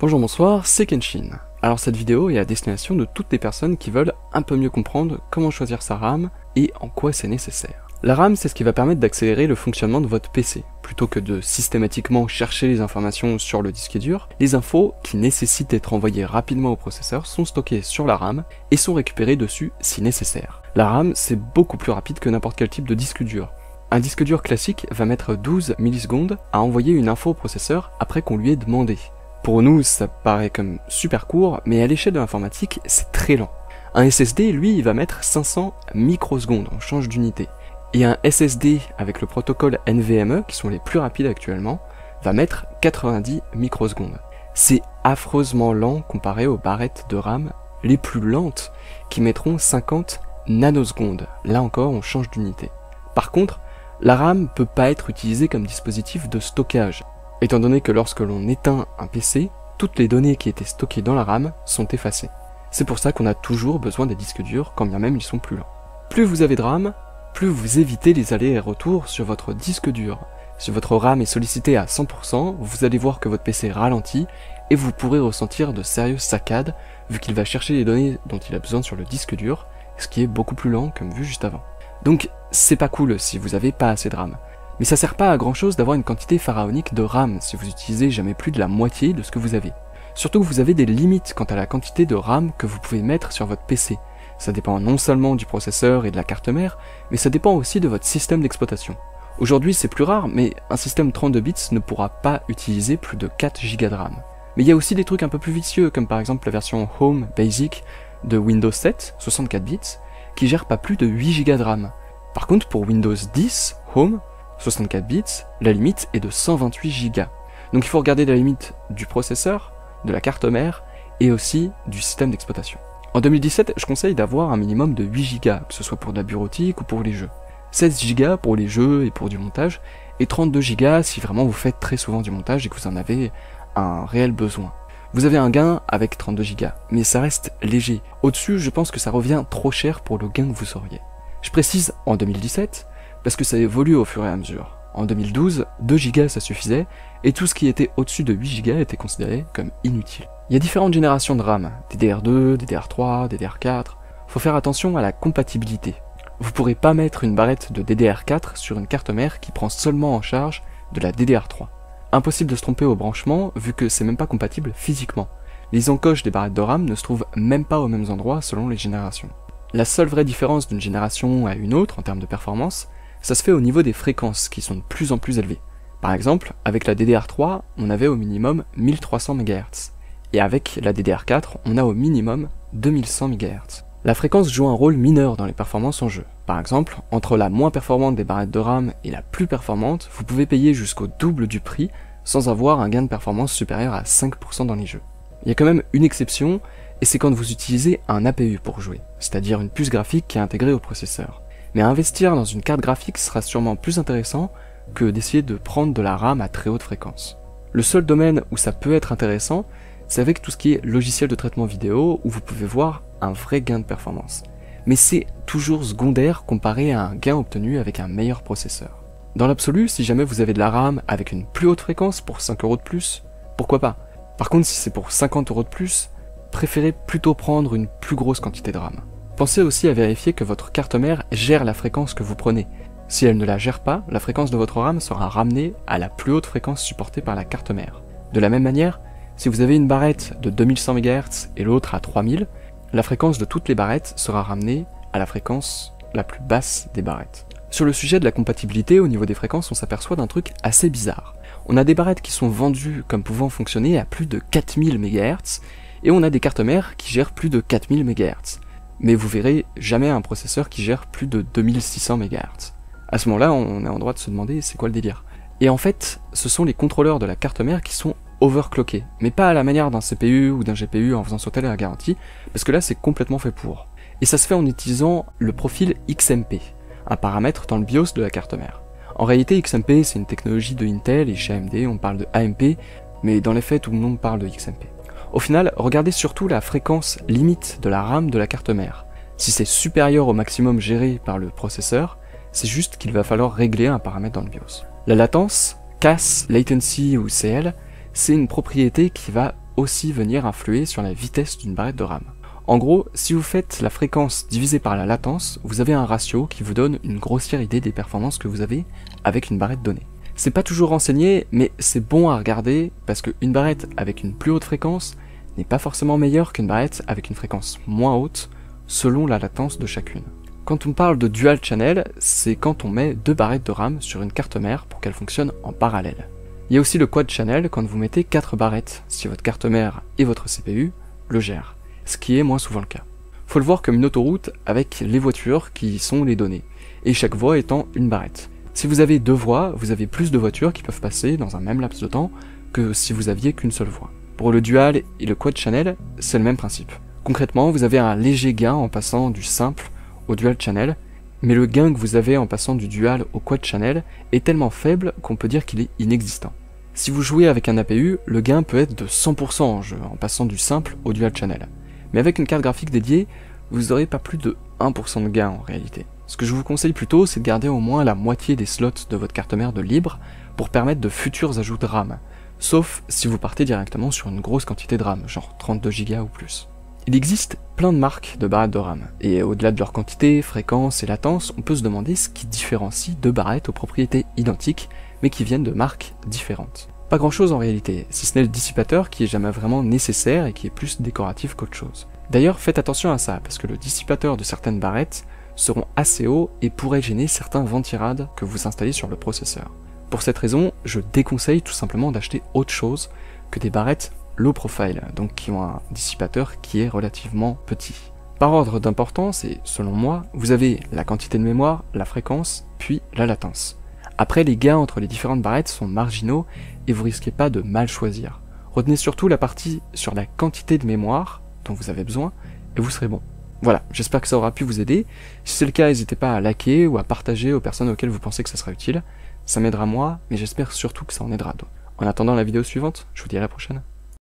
Bonjour, bonsoir, c'est Kenshin. Alors cette vidéo est à destination de toutes les personnes qui veulent un peu mieux comprendre comment choisir sa RAM et en quoi c'est nécessaire. La RAM, c'est ce qui va permettre d'accélérer le fonctionnement de votre PC. Plutôt que de systématiquement chercher les informations sur le disque dur, les infos qui nécessitent d'être envoyées rapidement au processeur sont stockées sur la RAM et sont récupérées dessus si nécessaire. La RAM, c'est beaucoup plus rapide que n'importe quel type de disque dur. Un disque dur classique va mettre 12 millisecondes à envoyer une info au processeur après qu'on lui ait demandé. Pour nous, ça paraît comme super court, mais à l'échelle de l'informatique, c'est très lent. Un SSD, lui, il va mettre 500 microsecondes, on change d'unité. Et un SSD avec le protocole NVMe, qui sont les plus rapides actuellement, va mettre 90 microsecondes. C'est affreusement lent comparé aux barrettes de RAM les plus lentes, qui mettront 50 nanosecondes. Là encore, on change d'unité. Par contre, la RAM peut pas être utilisée comme dispositif de stockage, étant donné que lorsque l'on éteint un PC, toutes les données qui étaient stockées dans la RAM sont effacées. C'est pour ça qu'on a toujours besoin des disques durs, quand bien même ils sont plus lents. Plus vous avez de RAM, plus vous évitez les allers et retours sur votre disque dur. Si votre RAM est sollicité à 100%, vous allez voir que votre PC ralentit et vous pourrez ressentir de sérieuses saccades vu qu'il va chercher les données dont il a besoin sur le disque dur, ce qui est beaucoup plus lent comme vu juste avant. Donc c'est pas cool si vous avez pas assez de RAM. Mais ça sert pas à grand chose d'avoir une quantité pharaonique de RAM si vous utilisez jamais plus de la moitié de ce que vous avez. Surtout que vous avez des limites quant à la quantité de RAM que vous pouvez mettre sur votre PC. Ça dépend non seulement du processeur et de la carte mère, mais ça dépend aussi de votre système d'exploitation. Aujourd'hui c'est plus rare, mais un système 32 bits ne pourra pas utiliser plus de 4 Go de RAM. Mais il y a aussi des trucs un peu plus vicieux, comme par exemple la version Home Basic de Windows 7, 64 bits, qui gère pas plus de 8 Go de RAM. Par contre pour Windows 10 Home, 64 bits, la limite est de 128 Go. Donc il faut regarder la limite du processeur, de la carte mère et aussi du système d'exploitation. En 2017, je conseille d'avoir un minimum de 8 Go, que ce soit pour de la bureautique ou pour les jeux. 16 Go pour les jeux et pour du montage, et 32 Go si vraiment vous faites très souvent du montage et que vous en avez un réel besoin. Vous avez un gain avec 32 Go, mais ça reste léger. Au-dessus, je pense que ça revient trop cher pour le gain que vous auriez. Je précise en 2017, parce que ça évolue au fur et à mesure. En 2012, 2 Go ça suffisait, et tout ce qui était au-dessus de 8 Go était considéré comme inutile. Il y a différentes générations de RAM, DDR2, DDR3, DDR4, faut faire attention à la compatibilité. Vous pourrez pas mettre une barrette de DDR4 sur une carte mère qui prend seulement en charge de la DDR3. Impossible de se tromper au branchement vu que c'est même pas compatible physiquement. Les encoches des barrettes de RAM ne se trouvent même pas aux mêmes endroits selon les générations. La seule vraie différence d'une génération à une autre en termes de performance, ça se fait au niveau des fréquences qui sont de plus en plus élevées. Par exemple, avec la DDR3, on avait au minimum 1300 MHz, et avec la DDR4, on a au minimum 2100 MHz. La fréquence joue un rôle mineur dans les performances en jeu. Par exemple, entre la moins performante des barrettes de RAM et la plus performante, vous pouvez payer jusqu'au double du prix sans avoir un gain de performance supérieur à 5% dans les jeux. Il y a quand même une exception, et c'est quand vous utilisez un APU pour jouer, c'est-à-dire une puce graphique qui est intégrée au processeur. Mais investir dans une carte graphique sera sûrement plus intéressant que d'essayer de prendre de la RAM à très haute fréquence. Le seul domaine où ça peut être intéressant, c'est avec tout ce qui est logiciel de traitement vidéo où vous pouvez voir un vrai gain de performance. Mais c'est toujours secondaire comparé à un gain obtenu avec un meilleur processeur. Dans l'absolu, si jamais vous avez de la RAM avec une plus haute fréquence pour 5 € de plus, pourquoi pas. Par contre, si c'est pour 50 € de plus, préférez plutôt prendre une plus grosse quantité de RAM. Pensez aussi à vérifier que votre carte mère gère la fréquence que vous prenez. Si elle ne la gère pas, la fréquence de votre RAM sera ramenée à la plus haute fréquence supportée par la carte mère. De la même manière, si vous avez une barrette de 2100 MHz et l'autre à 3000, la fréquence de toutes les barrettes sera ramenée à la fréquence la plus basse des barrettes. Sur le sujet de la compatibilité au niveau des fréquences, on s'aperçoit d'un truc assez bizarre. On a des barrettes qui sont vendues comme pouvant fonctionner à plus de 4000 MHz, et on a des cartes mères qui gèrent plus de 4000 MHz. Mais vous verrez jamais un processeur qui gère plus de 2600 MHz. À ce moment-là, on est en droit de se demander c'est quoi le délire. Et en fait, ce sont les contrôleurs de la carte mère qui sont overclockés, mais pas à la manière d'un CPU ou d'un GPU en faisant sauter la garantie, parce que là c'est complètement fait pour. Et ça se fait en utilisant le profil XMP, un paramètre dans le BIOS de la carte mère. En réalité, XMP c'est une technologie de Intel et chez AMD on parle de AMP, mais dans les faits tout le monde parle de XMP. Au final, regardez surtout la fréquence limite de la RAM de la carte mère. Si c'est supérieur au maximum géré par le processeur, c'est juste qu'il va falloir régler un paramètre dans le BIOS. La latence, CAS, Latency ou CL, c'est une propriété qui va aussi venir influer sur la vitesse d'une barrette de RAM. En gros, si vous faites la fréquence divisée par la latence, vous avez un ratio qui vous donne une grossière idée des performances que vous avez avec une barrette donnée. C'est pas toujours renseigné, mais c'est bon à regarder parce qu'une barrette avec une plus haute fréquence n'est pas forcément meilleure qu'une barrette avec une fréquence moins haute, selon la latence de chacune. Quand on parle de dual channel, c'est quand on met 2 barrettes de RAM sur une carte mère pour qu'elles fonctionnent en parallèle. Il y a aussi le quad channel quand vous mettez 4 barrettes, si votre carte mère et votre CPU le gèrent, ce qui est moins souvent le cas. Faut le voir comme une autoroute avec les voitures qui y sont les données, et chaque voie étant une barrette. Si vous avez 2 voies, vous avez plus de voitures qui peuvent passer dans un même laps de temps que si vous aviez qu'une seule voie. Pour le dual et le quad channel, c'est le même principe. Concrètement, vous avez un léger gain en passant du simple au dual channel, mais le gain que vous avez en passant du dual au quad channel est tellement faible qu'on peut dire qu'il est inexistant. Si vous jouez avec un APU, le gain peut être de 100% en jeu, en passant du simple au dual channel. Mais avec une carte graphique dédiée, vous n'aurez pas plus de 1% de gain en réalité. Ce que je vous conseille plutôt, c'est de garder au moins la moitié des slots de votre carte mère de libre pour permettre de futurs ajouts de RAM, sauf si vous partez directement sur une grosse quantité de RAM, genre 32 Go ou plus. Il existe plein de marques de barrettes de RAM, et au-delà de leur quantité, fréquence et latence, on peut se demander ce qui différencie deux barrettes aux propriétés identiques, mais qui viennent de marques différentes. Pas grand chose en réalité, si ce n'est le dissipateur qui est jamais vraiment nécessaire et qui est plus décoratif qu'autre chose. D'ailleurs, faites attention à ça, parce que le dissipateur de certaines barrettes seront assez hauts et pourraient gêner certains ventirades que vous installez sur le processeur. Pour cette raison, je déconseille tout simplement d'acheter autre chose que des barrettes low profile, donc qui ont un dissipateur qui est relativement petit. Par ordre d'importance, et selon moi, vous avez la quantité de mémoire, la fréquence, puis la latence. Après, les gains entre les différentes barrettes sont marginaux et vous risquez pas de mal choisir. Retenez surtout la partie sur la quantité de mémoire dont vous avez besoin et vous serez bon. Voilà, j'espère que ça aura pu vous aider. Si c'est le cas, n'hésitez pas à liker ou à partager aux personnes auxquelles vous pensez que ça sera utile. Ça m'aidera moi, mais j'espère surtout que ça en aidera d'autres. En attendant la vidéo suivante, je vous dis à la prochaine.